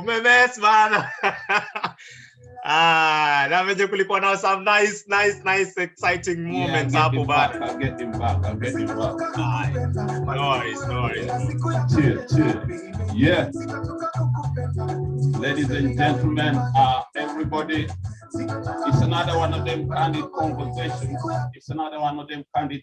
Umemes bana. Na venye kulikuwa na some nice exciting moments hapo bana. I'll get him back. No worries. Chill. Yeah. Ladies and gentlemen, everybody, it's another one of them candid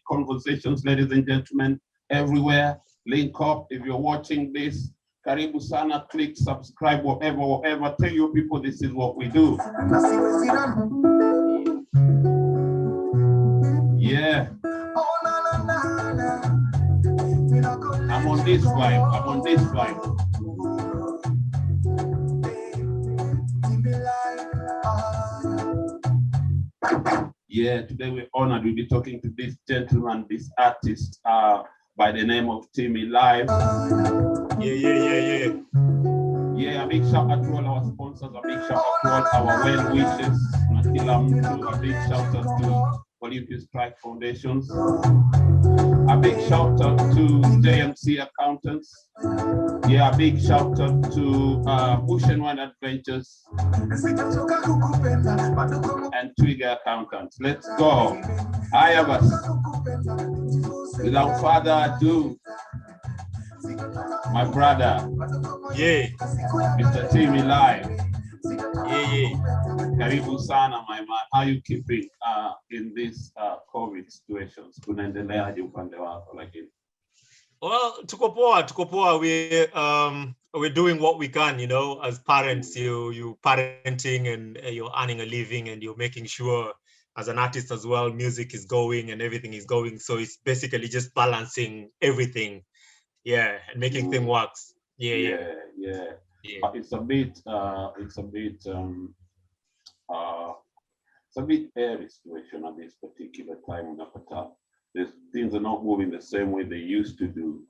conversations. Ladies and gentlemen, everywhere, link up. If you're watching this, Karibu Sana, click subscribe, whatever. Tell your people this is what we do. Yeah. I'm on this vibe. Yeah, today we're honored. We'll be talking to this gentleman, this artist, by the name of Tymilyfe. Yeah. Yeah, a big shout out to all our sponsors, a big shout out to all our well wishes, a big shout out to Olympus Strike Foundations, a big shout out to JMC Accountants, yeah, a big shout out to Bush and Wine Adventures, and Twigger Accountants. Let's go. Hi, Abbas. Without further ado, my brother, yeah, Mr. Tymilyfe. Yeah. Karibu sana, my man. How you keeping in this COVID situations? Kunaendeleaje upande wako lakini? Well, tuko poa. We're doing what we can, as parents. You parenting and you're earning a living and you're making sure, as an artist as well, music is going and everything is going. So it's basically just balancing everything, and making things work. Yeah. It's a bit airy situation at this particular time. Things are not moving the same way they used to do.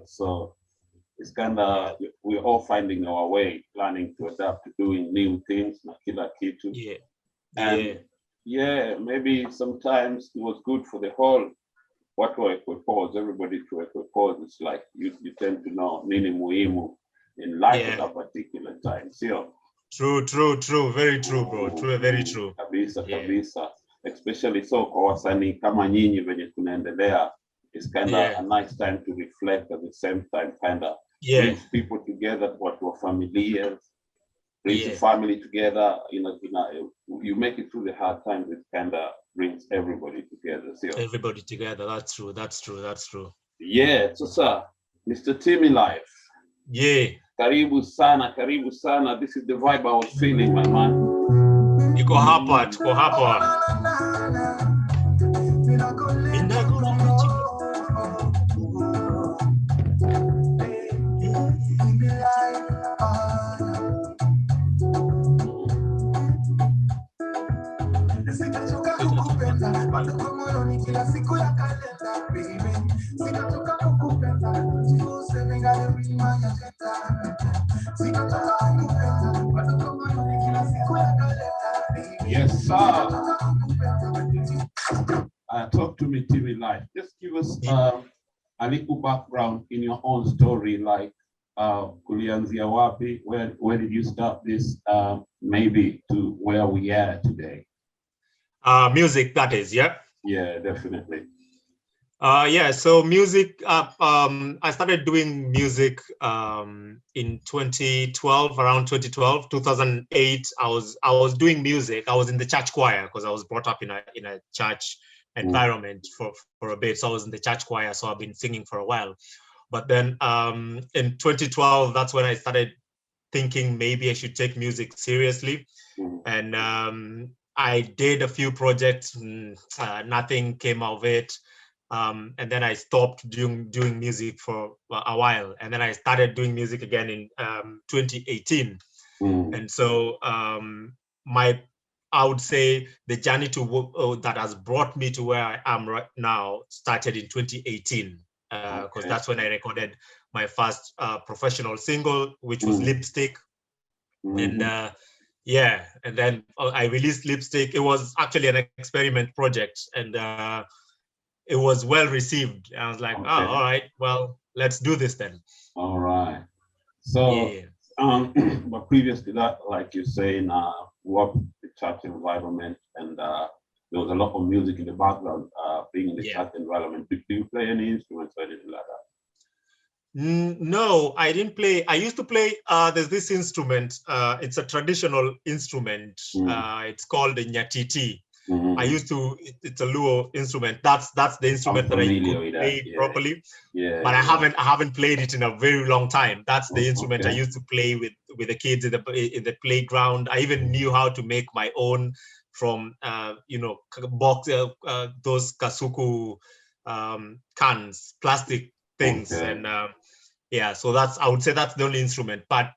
So it's kind of, we're all finding our way, planning to adapt to doing new things, na kila kitu. Maybe sometimes it was good for the whole, everybody to pause. It's like you tend to know nini muhimu in life at a particular time. So True. Very true, bro. Very true. Kabisa. Especially so kwa wasanii kama nyinyi venye tunaendelea, it's kind of a nice time to reflect, at the same time kind of brings people together, watu wa familias, brings the family together, you make it through the hard times. It kind of brings everybody together. So everybody together, that's true. Yeah, so sir, Mr. Tymilyfe. Yeah. Karibu sana. This is the vibe I was feeling, my man. Tuko hapa. Yes, sir. Talk to me, Tymilyfe. Just give us a little background in your own story, like kulianzia wapi, where did you start this, maybe to where we are today? Music, that is, yeah? Yeah, definitely. So music, I started doing music in 2012, around 2008. I was doing music. I was in the church choir because I was brought up in a church environment for a bit. So I was in the church choir, so I've been singing for a while. But then in 2012, that's when I started thinking maybe I should take music seriously. And I did a few projects, nothing came out of it. And then I stopped doing music for a while, and then I started doing music again in 2018. And so I would say the journey to that has brought me to where I am right now started in 2018, because that's when I recorded my first professional single, which was Lipstick. And and then I released Lipstick. It was actually an experiment project, and it was well received. I was like, all right, well, let's do this then. All right. So, but previous to that, like you're saying, work the church environment, and there was a lot of music in the background, being in the church environment. Do you play any instruments or anything like that? No, I didn't play. I used to play, there's this instrument, it's a traditional instrument. It's called the nyatiti. I used to, it's a Luo instrument. That's the instrument that I could play properly. But I haven't played it in a very long time. That's the instrument I used to play with the kids in the playground. I even knew how to make my own from you know, box those kasuku cans, plastic things, and yeah. So that's, I would say that's the only instrument. But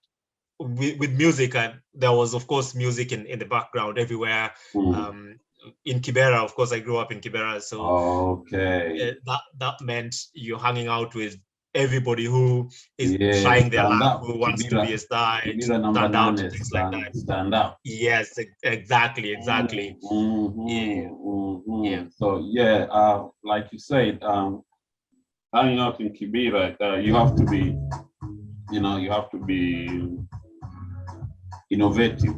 with music, there was of course music in the background everywhere. In Kibera, of course, I grew up in Kibera, so that meant you're hanging out with everybody who is trying their luck, who wants to be a star, stand out, things like that. Stand up. Yes, exactly. So like you said, hanging out in Kibera, you have to be, you have to be innovative.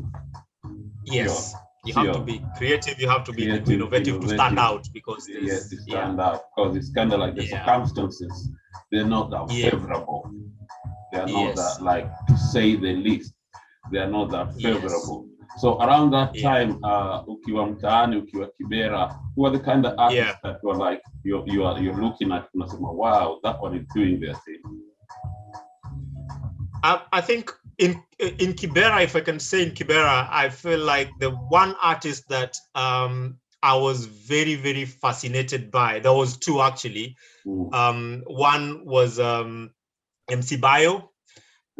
Yes. You have to be creative, you have to be innovative to stand out, because to stand out, because it's kind of like the circumstances, they're not that favorable. They are not that, like, to say the least, they are not that favorable. So around that time, ukiwa mtaani, ukiwa Kibera, who are the kind of artists that were like, you're looking at, wow, that one is doing their thing? I think in Kibera, if I can say in Kibera, I feel like the one artist that I was very, very fascinated by, there was two actually. One was MC Bio,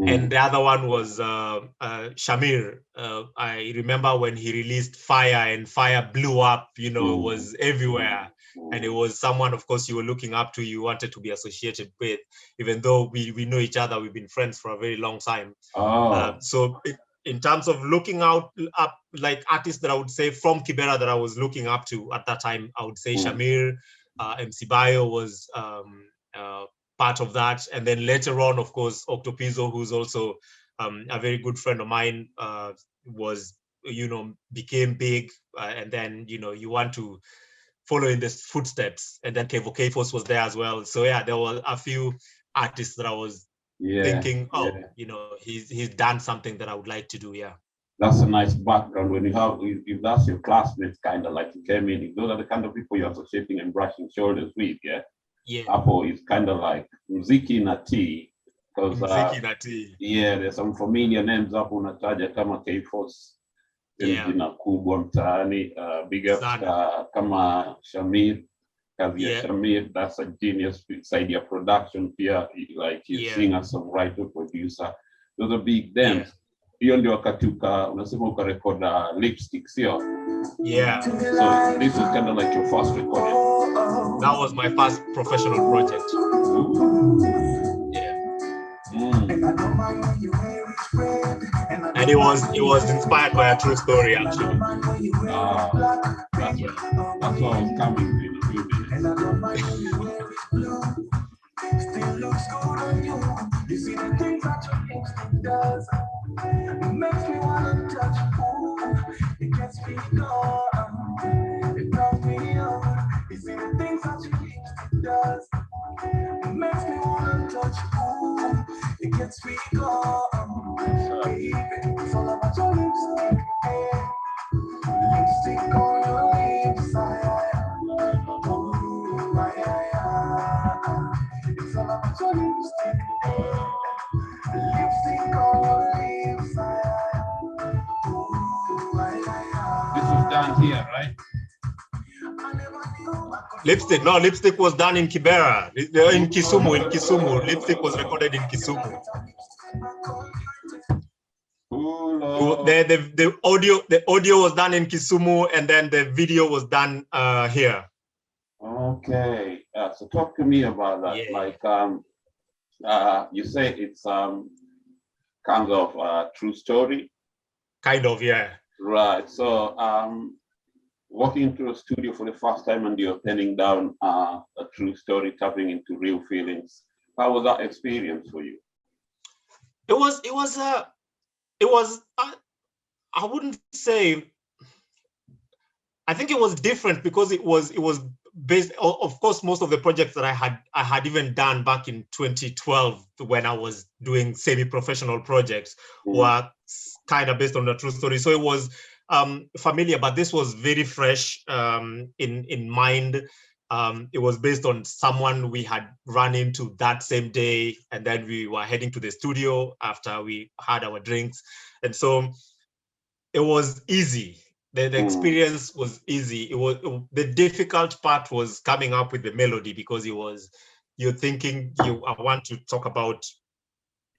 and the other one was Shamir. I remember when he released Fire, and Fire blew up, it was everywhere. And it was someone, of course, you were looking up to, you wanted to be associated with, even though we know each other, we've been friends for a very long time. So in terms of looking up like artists that I would say from Kibera that I was looking up to at that time, I would say Shamir, MC Bio was part of that. And then later on, of course, Octopizzo, who's also a very good friend of mine, was, became big. And then, you want to follow in the footsteps. And then Kevo Kefos was there as well. So yeah, there were a few artists that I was thinking, he's done something that I would like to do. Yeah. That's a nice background when you have, if that's your classmates, kind of like you came in, those are the kind of people you're associating and brushing shoulders with, Apple is kind of like muziki na tea, because there's some familiar names hapo unataja kama K-Force, jina kubwa mtaani, big up kama Shamir, kazi ya Shamir, that's a genius side ya production pia, like you singer, songwriter, producer, those are big names. Hiyo ndio wakati unasema ukarekoda Lipstick, sio? Yeah. So this was kind of like your first recording. That was my first professional project. And it was inspired by a true story, actually. That's what I was coming to in a few minutes. Still looks good on you. You see the things that your instinct does. It makes me wanna touch you. It gets me going. It turns me on. You see the things that your instinct does. It makes me wanna touch you. It gets me going. Baby, it's all about your lipstick. Lipstick on your lips. It's all about your lipstick. Lipstick on your lips. This was done here, right? Lipstick? No, Lipstick was done in Kibera, in Kisumu. Lipstick was recorded in Kisumu. The audio was done in Kisumu, and then the video was done here. Okay, so talk to me about that. Like, you say it's kind of a true story. Kind of, yeah. Right. So, walking into a studio for the first time and you're penning down a true story, tapping into real feelings. How was that experience for you? It was I wouldn't say, I think it was different because it was based, of course, most of the projects that I had even done back in 2012 when I was doing semi-professional projects were kind of based on a true story. So it was familiar, but this was very fresh in mind. It was based on someone we had run into that same day, and then we were heading to the studio after we had our drinks. And so it was easy. The experience was easy. The difficult part was coming up with the melody, because you're thinking, I want to talk about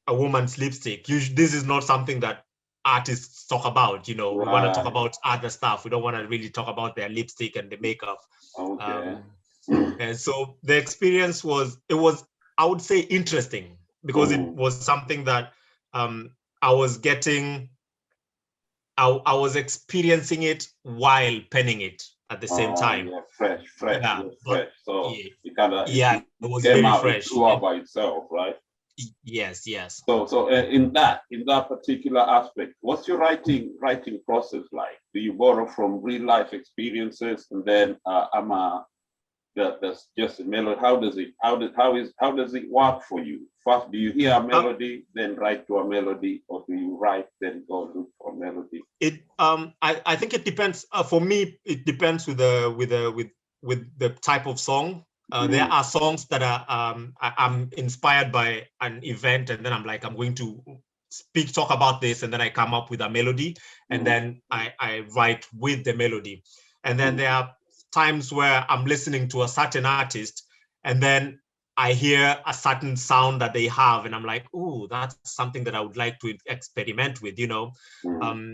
a woman's lipstick. This is not something that artists talk about. We want to talk about other stuff. We don't want to really talk about their lipstick and the makeup. Okay. And so the experience was, I would say, interesting, because it was something that I was getting. I was experiencing it while penning it at the same time. Yeah, fresh. Yeah, fresh. So yeah, it kind of it was came very out, fresh. it grew out by itself, right? Yes. So in that particular aspect, what's your writing process like? Do you borrow from real life experiences, and then that's just a melody? How does it work for you? First, do you hear a melody, then write to a melody, or do you write then go look for a melody? I think it depends. For me, it depends with the type of song. There are songs that are I'm inspired by an event, and then I'm like, I'm going to talk about this, and then I come up with a melody, and then I write with the melody. And then there are times where I'm listening to a certain artist, and then I hear a certain sound that they have, and I'm like, oh, that's something that I would like to experiment with,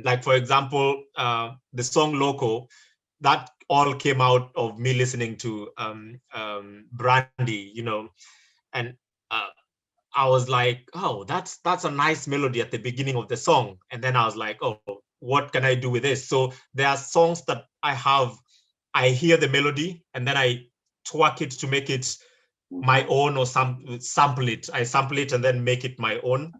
like, for example, the song Loco, that all came out of me listening to Brandy, and I was like, oh, that's a nice melody at the beginning of the song. And then I was like, oh, what can I do with this? So there are songs that I hear the melody, and then I twerk it to make it my own, or sample it. I sample it and then make it my own.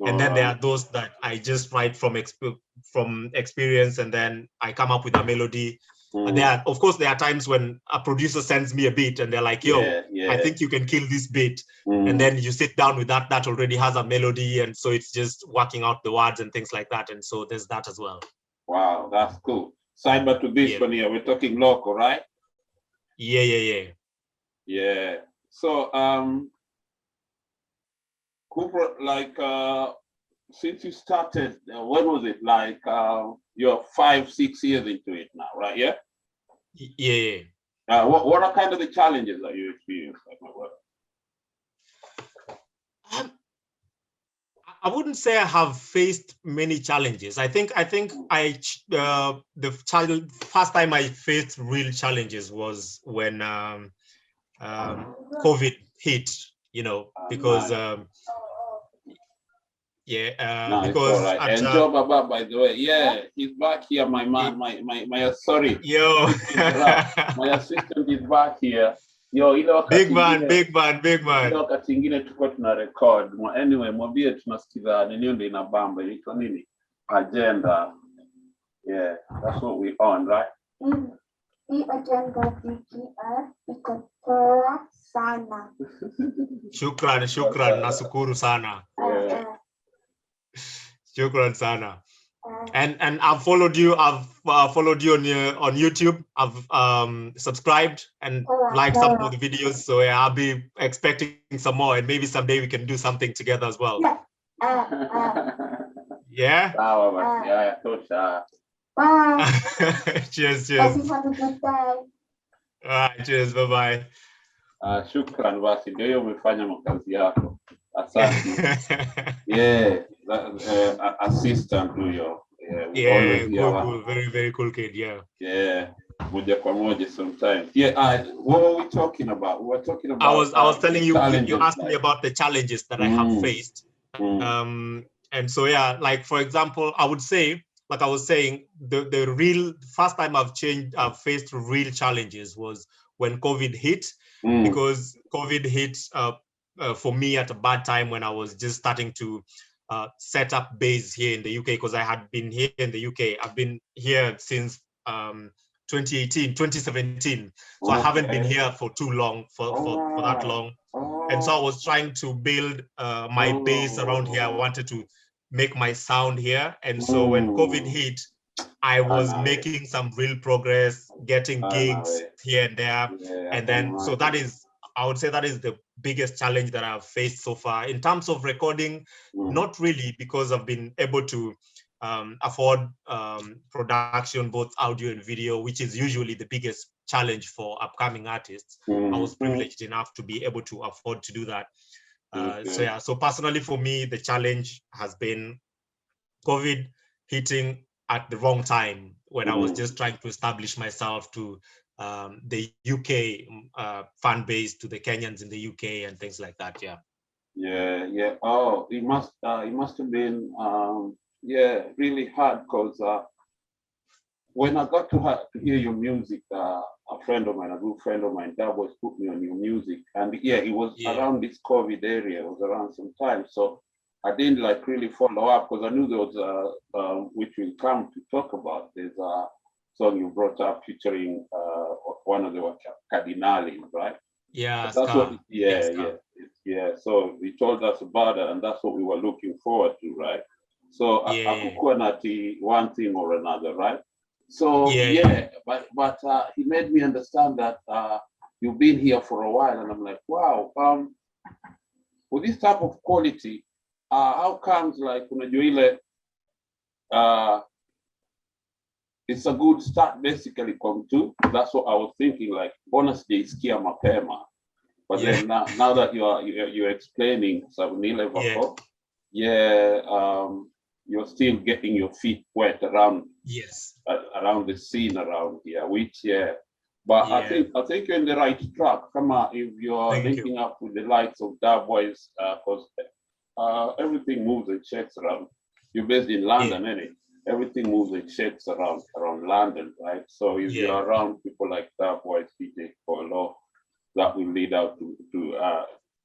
And then there are those that I just write from experience, and then I come up with a melody. Of course, there are times when a producer sends me a beat and they're like, yo, I think you can kill this beat. And then you sit down with that already has a melody. And so it's just working out the words and things like that. And so there's that as well. Wow, that's cool. Cyber to this one here, we're talking local, right? Yeah. So, Cooper, like, since you started, when was it? Like, you're 5-6 years into it now, right? Yeah. Yeah. What are kind of the challenges that you experience at my work? I wouldn't say I have faced many challenges. I think the first time I faced real challenges was when COVID hit. Because because right. And Joe Baba, by the way, he's back here. My man, my sorry. Yo, my assistant is back here. Yo, big man. Wakati ingine tuko tuna record. Anyway, mwambie tunasikiza nini ndio inabamba. Iko nini? Agenda. Yeah, that's what we on, right? Hii agenda iko poa sana. Shukran, nashukuru sana. Shukran sana. And I've followed you. I've followed you on YouTube. I've subscribed and liked some of the videos. So yeah, I'll be expecting some more, and maybe someday we can do something together as well. Yeah. Yeah. Bye. Cheers. Have a good day. All right, cheers. Bye. Shukran basi, ndio hiyo umefanya makazi yako. Asante. Yeah, assistant huyo. Cool. Very cool kid. Yeah, moja kwa moja sometimes. Yeah, what were we talking about? We were talking about. I was telling you. You asked me about the challenges that I have faced. And so yeah, like for example, I would say, like I was saying, the real first time I've faced real challenges was when COVID hit, because COVID hit for me at a bad time when I was just starting to set up base here in the UK, because I had been here in the UK. I've been here since 2017. So I haven't been here for too long, for that long. And so I was trying to build my base around here. I wanted to make my sound here. And so when COVID hit, I was making some real progress, getting gigs here and there. And then, so that is, I would say that is the biggest challenge that I've faced so far. In terms of recording, not really, because I've been able to afford production, both audio and video, which is usually the biggest challenge for upcoming artists. I was privileged enough to be able to afford to do that. So yeah, so personally for me, the challenge has been COVID hitting at the wrong time, when I was just trying to establish myself to the UK fan base, to the Kenyans in the UK and things like that. Yeah. Yeah. Oh, it must have been really hard, because when I got to hear your music, a friend of mine, a good friend of mine, that was put me on your music, and it was around this COVID area. It was around some time, so I didn't like really follow up, because I knew there was which we'll come to talk about. There's a song you brought up featuring one of the Cardinali, right? Yeah, that's what. Yeah. So he told us about it, and that's what we were looking forward to, right? So one thing or another, right? So but he made me understand that you've been here for a while, and I'm like, wow, with this type of quality, how comes, like, unajua ile it's a good start basically come to. That's what I was thinking, like, honestly, sijaisikia mapema. But then now that you're explaining you're still getting your feet wet around around the scene around here, which but I think you're in the right track. Come on, if you're linking up with the likes of Dub Boys, because everything moves and shakes around. You're based in London, innit? Everything moves and shakes around London, right? So if you're around people like Dub Boys, DJ Polo, that will lead out to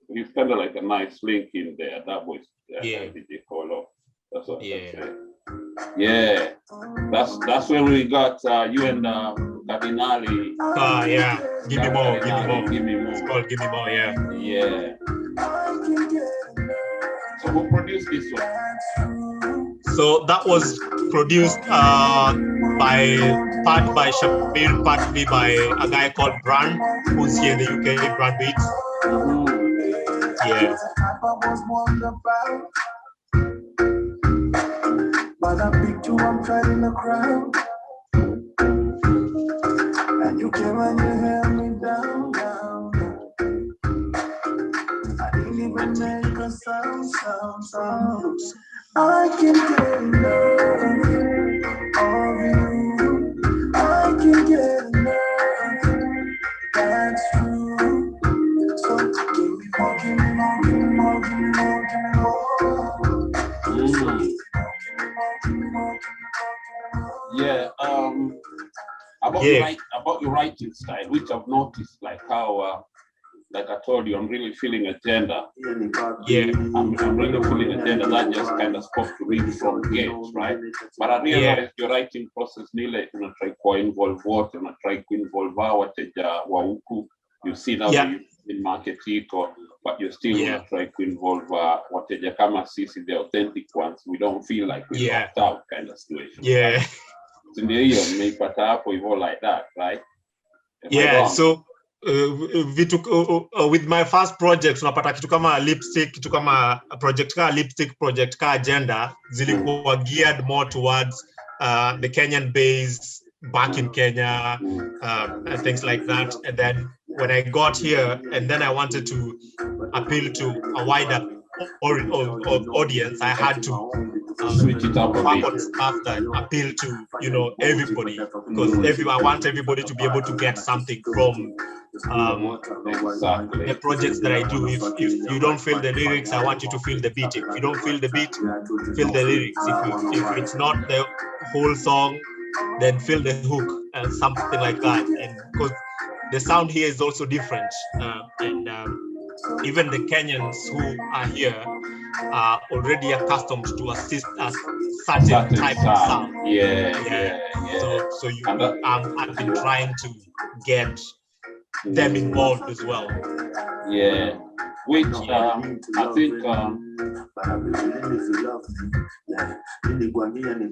it's kind of like a nice link in there. That was DJ Polo. That's what I say. Yeah, that's where we got you and Cardinali. Give me more. It's called Give Me More. Yeah. So who produced this one? So that was produced part by Shabir, partly by a guy called Brand, who's here in the UK, Brand Beats. Yeah. But I picked you up right in the crowd, and you came and you held me down. I didn't even make a sound. I can get enough of you. I can get enough. That's true. So give me more. Yeah. About your writing style, which I've noticed, like how, like I told you, I'm really feeling agenda. Yeah. I'm really feeling agenda. That just kind of spoke to me from games, right? But I realized your writing process, Nile, try to involve what, try to involve wateja wa huku. You see now in market but you still try to involve wateja kama sisi, the authentic ones. We don't feel like we're locked out kind of situation. Yeah. Right? So like that, right? So with my first project, unapata kitu kama lipstick, kitu kama project ka agenda, zilikuwa geared more towards the Kenyan base back in Kenya, and things like that. And then when I got here, and then I wanted to appeal to a wider audience, I had to switch it up work on stuff that appeal to everybody, because I want everybody to be able to get something from the projects that I do. If you don't feel the lyrics, I want you to feel the beat. If you don't feel the beat, feel the lyrics. If it's not the whole song, then feel the hook and something like that. And because the sound here is also different, and even the Kenyans who are here are already accustomed to a certain type of sound. Yeah. So I've been trying to get them involved as well. Yeah, which I think Mini Gwangia ni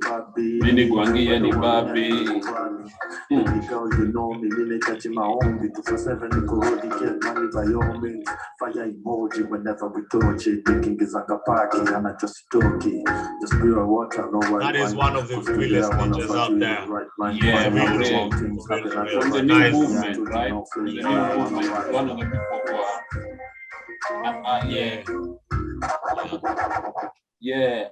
babi. Girl, you know me, really catching my own beat. 247 Nikorodi, get money by all means. Fire emoji whenever we touch it. Thinking is like a party and I just talk it. Just pure water, no white. That is one of the realest ninjas out there. Yeah, really. From the new movement, right? From the new movement, one of the people who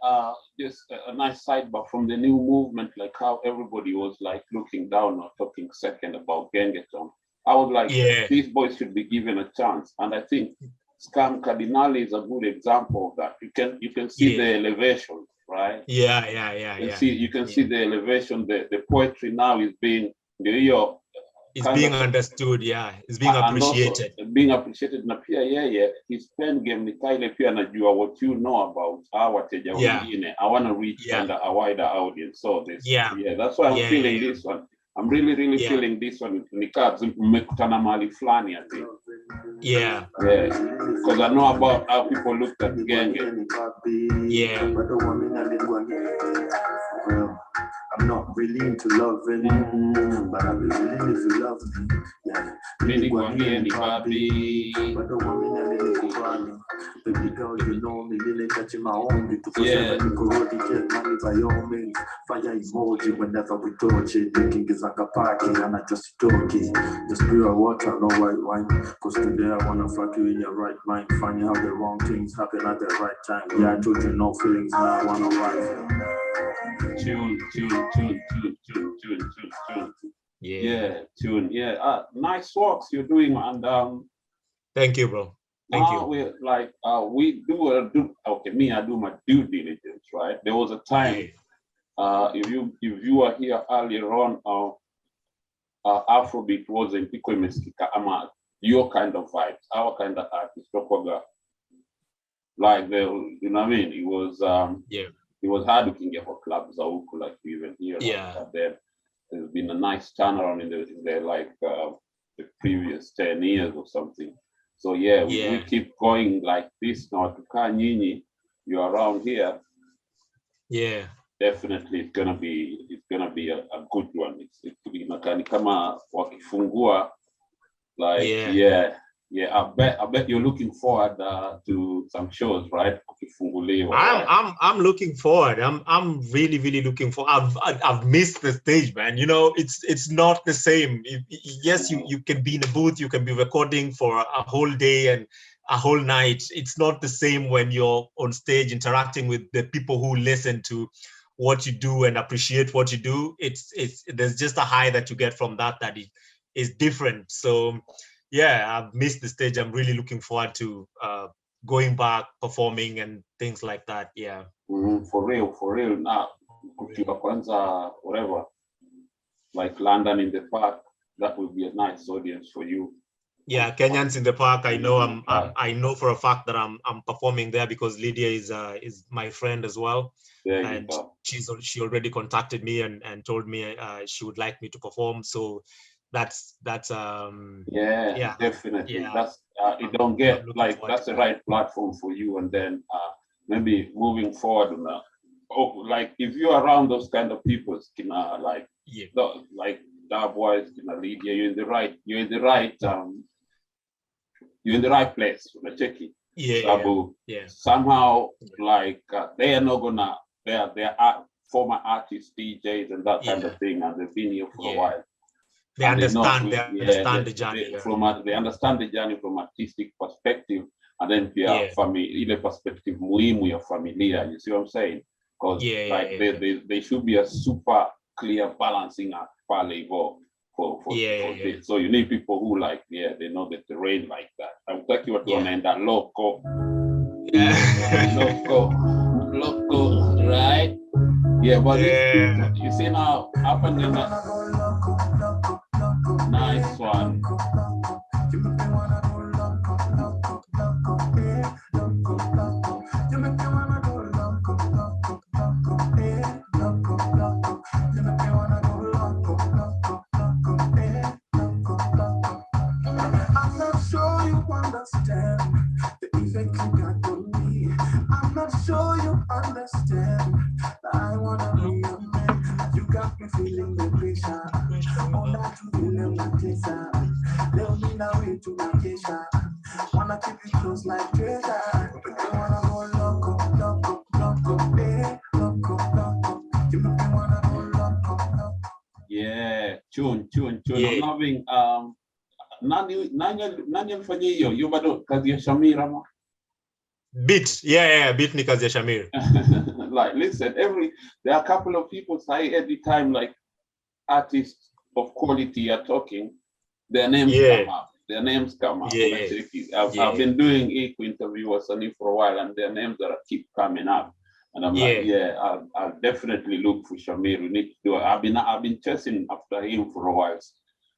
are just a nice sidebar from the new movement, like how everybody was like looking down or talking second about Gengeton. I was like, these boys should be given a chance, and I think Scam Cardinale is a good example of that. You can see the elevation, right? You can see the elevation. The poetry now is being it's being understood, it's being appreciated. Being appreciated na pia his pen game ni kile pia najua what you know about our wateja wengine. I want to reach a wider audience. So this that's why I'm feeling this one. I'm really feeling this one. Nikaa mmekutana mahali fulani, I think. Because I know about how people looked at Genge. I'm not really into loving, but I'll be willing if you love me. Really Gwangia ni babi. But the woman I really me. Baby girl, you know me, really catching my own beat. 247 Nikorodi, get money by all means. Fire emoji whenever we touch it. Thinking it's like a party and I just talk it. Just pure water, no white wine. Cause today I wanna fuck you in your right mind. Funny how the wrong things happen at the right time. Yeah, I told you no feelings, now I wanna ride. Tune. Tune. Nice works you're doing, and thank you, bro. Thank you. We're like we do me, I do my due diligence, right? There was a time if you are here earlier on, Afrobeat wasn't iko imesikika ama your kind of vibes, our kind of artist, like you know what I mean? It was it was hard looking for clubs like we even here. But then there's been a nice turnaround in the like the previous 10 years or something. So we keep going like this now. To Nyinyi, you're around here. Definitely it's gonna be a good one. It's kama wakifungua, like I bet you're looking forward to some shows, right? I'm looking forward. I'm really looking forward. I've missed the stage, man. You know, it's not the same. Yes, you can be in a booth, you can be recording for a whole day and a whole night. It's not the same when you're on stage interacting with the people who listen to what you do and appreciate what you do. There's just a high that you get from that is different. So I've missed the stage. I'm really looking forward to going back, performing and things like that. For real. Now, Kwanza, whatever, like London in the Park, that would be a nice audience for you. Kenyans in the Park. I know I know for a fact that I'm performing there because Lydia is my friend as well, and she already contacted me and told me she would like me to perform. So that's definitely. That's you don't get like that's the right platform for you, and then maybe moving forward now. Like if you're around those kind of people, like that boys, Lydia, you're in the right place. Check it. Somehow like they are not gonna they are former artists, DJs and that kind of thing, and they've been here for a while. They understand the journey. They understand the journey from artistic perspective, and then family perspective muhimu ya familia. You see what I'm saying? Because they should be a super clear balancing act for this. So you need people who they know the terrain like that. I'm talking about one and that local, right? But you see now happened in that. Nice one. understand the effect you got on me. I'm not sure you understand that I wanna be your man. You got me feeling the pressure. On that to feel my tesa. Let me now into my kesha. Wanna keep you close like treasure. But you wanna go loco, loco, loco, eh, loco, loco. You make me wanna go loco, loco. Yeah, tune. Yeah. I'm loving nani alifanya hiyo? Hiyo bado kazi ya Shamir ama? Beat. Yeah, beat ni kazi ya Shamir. Like, listen, there are a couple of people say every time like artists of quality are talking, their names come up. Their names come up. I've been doing equal interviews for a while, and their names are keep coming up. And I'm like, I'll definitely look for Shamir. We need to do it. I've been chasing after him for a while.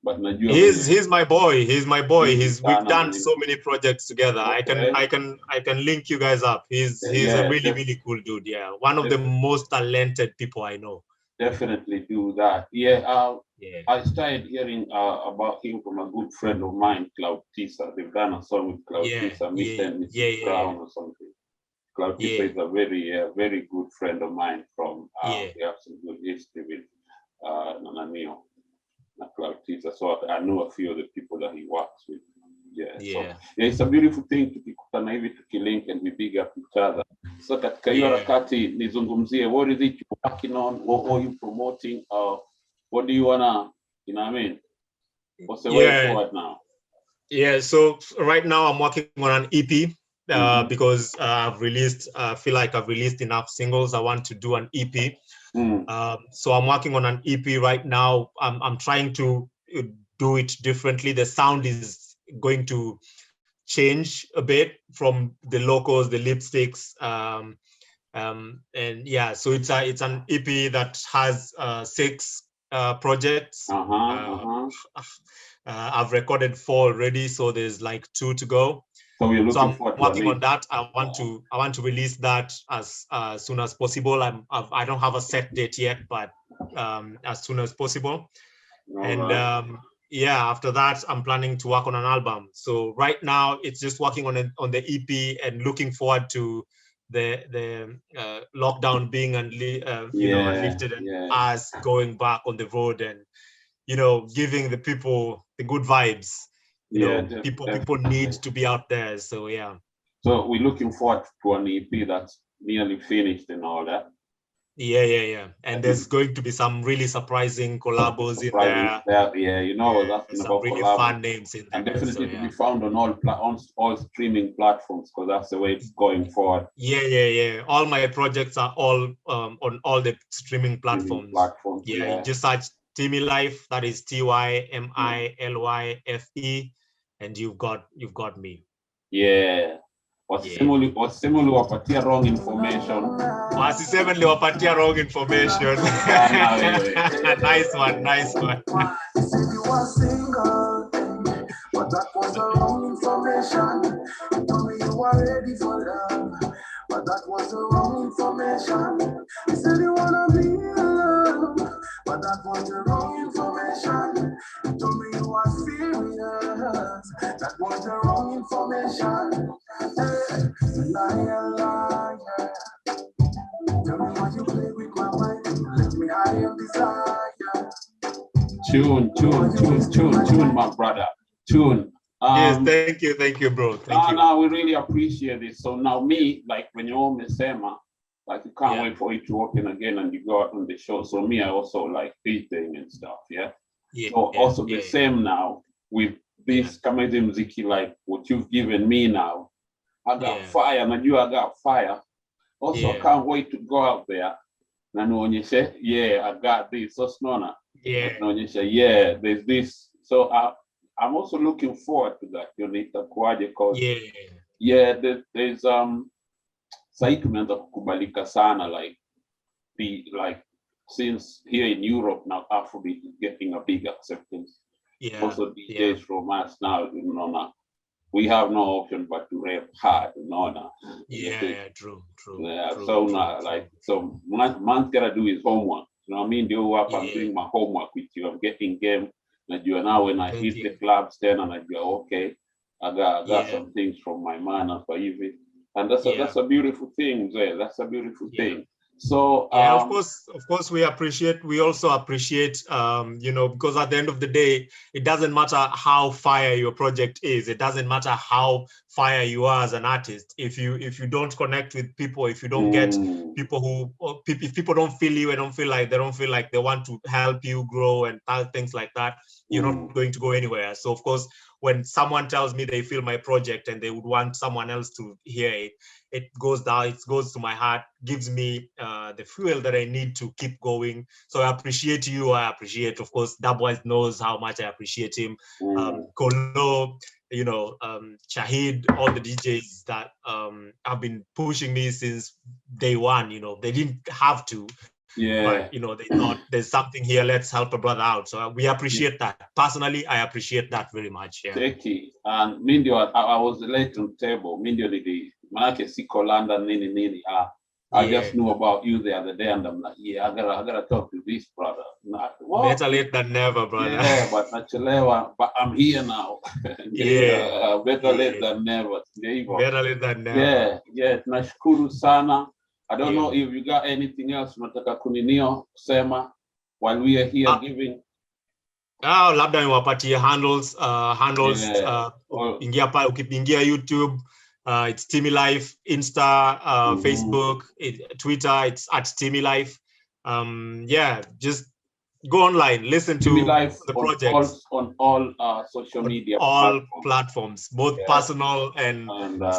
But he's my boy. He's my boy. We've done so many projects together. Okay. I can link you guys up. He's a really cool dude. Yeah, one of the most talented people I know. Definitely do that. I started hearing about him from a good friend of mine, Cloud Tisa. They've done a song with Cloud Tisa, Mr. and Mrs. Brown or something. Cloud Tisa is a very good friend of mine from we have some good history with Nananio. Cloud Tisa. So I know a few of the people that he works with. So it's a beautiful thing to tukikutana hivi tukilink and we big up each other. So katika hiyo harakati nizungumzie, what is it you're working on? What are you promoting? What do you wanna, you know what I mean? What's the way forward now? Yeah, so right now I'm working on an EP because I feel like I've released enough singles. I want to do an EP. So I'm working on an EP right now. I'm trying to do it differently. The sound is going to change a bit from the locals, the lipsticks, and yeah. So it's an EP that has 6 projects. I've recorded 4 already, so there's like 2 to go. So I'm working on that. I want to release that as soon as possible. I don't have a set date yet, but as soon as possible. After that, I'm planning to work on an album. So right now, it's just working on the EP and looking forward to the lockdown being lifted and us going back on the road and giving the people the good vibes. People need to be out there. So yeah. So we're looking forward to an EP that's nearly finished and all that. Yeah. And there's going to be some really surprising collabos in there. Some really fun names in there. And definitely to be found on all streaming platforms, because that's the way it's going forward. Yeah. All my projects are all on all the streaming platforms. Just search Tymilyfe, that is Tymilyfe, and you've got me. Wasisema uliwapatia wrong information. Wasisema uliwapatia wrong information. Nice one. You were single, but that was the wrong information. You told me you were ready for love, but that was the wrong information. You said you wanna be alone, but that was the wrong information. You told me you were serious, that was the wrong information. Liar. Tell me why you play with my mind, let me high on desire. Tune, my brother. Tune. Yes, thank you, bro. Thank you. No, we really appreciate this. So now me, like when you all Sema, like you can't wait for it to open again and you go out on the show. So me, I also like DJing and stuff, the same now with this Kamedi Mziki, like what you've given me now. I got fire, and I got fire. Also, I can't wait to go out there. And when you say, I got this, so snona. And when you say, there's this. So I'm also looking forward to that. You need to because there's sasa tumeanza kukubalika sana, like since here in Europe now, Afrobeat is getting a big acceptance. Also DJs from us now, we have no option but to rap hard, True. So now, so man's gotta do his homework. You know what I mean? I'm doing my homework with you. I'm getting game. And you are now when I hit the clubs then, and I go, okay, I got some things from my man for hivi. And that's a beautiful thing there. That's a beautiful thing. So of course we also appreciate you know, because at the end of the day, it doesn't matter how fire your project is, it doesn't matter how fire you are as an artist, if you don't connect with people, if you don't get people who, if people don't feel you and don't feel like they want to help you grow and things like that, you're not going to go anywhere. So of course, when someone tells me they feel my project and they would want someone else to hear it, it goes down, it goes to my heart, gives me the fuel that I need to keep going. So I appreciate you. I appreciate, of course, Dubwise knows how much I appreciate him. Kolo, you know, Shahid, all the DJs that have been pushing me since day one. You know, they didn't have to. But you know, they thought there's something here, let's help a brother out. So we appreciate that. Personally, I appreciate that very much. Teki. And Mindio, I was late on table. Mindio did manake siko London nini. I just knew about you the other day, and I'm like, I gotta talk to this brother. Better late than never, brother. Yeah, but nachelewa, but I'm here now. Better late than never. Better late than never. Yeah. Nashukuru sana. I don't know if you got anything else unataka kuninio kusema while we are here giving. Labda niwapatie handles. Ukiingia YouTube, it's Tymilyfe, Insta, Facebook, Twitter, it's at Tymilyfe. Just go online, listen to the project on all social media platforms, both personal and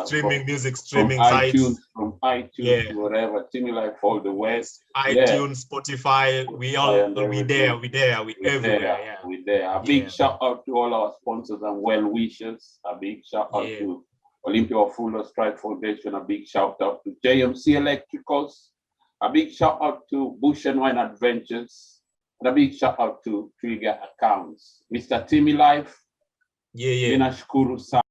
streaming, music streaming sites, sites, from iTunes to whatever. Tymilyfe all the way. iTunes, Spotify, we everywhere. We there. A big shout out to all our sponsors and well wishers. A big shout out to Olympia Fuller Strike Foundation. A big shout out to JMC Electricals. A big shout out to Bush and Wine Adventures. And a big shout out to Trigger Accounts. Mr. Tymilyfe. Ninashukuru sana.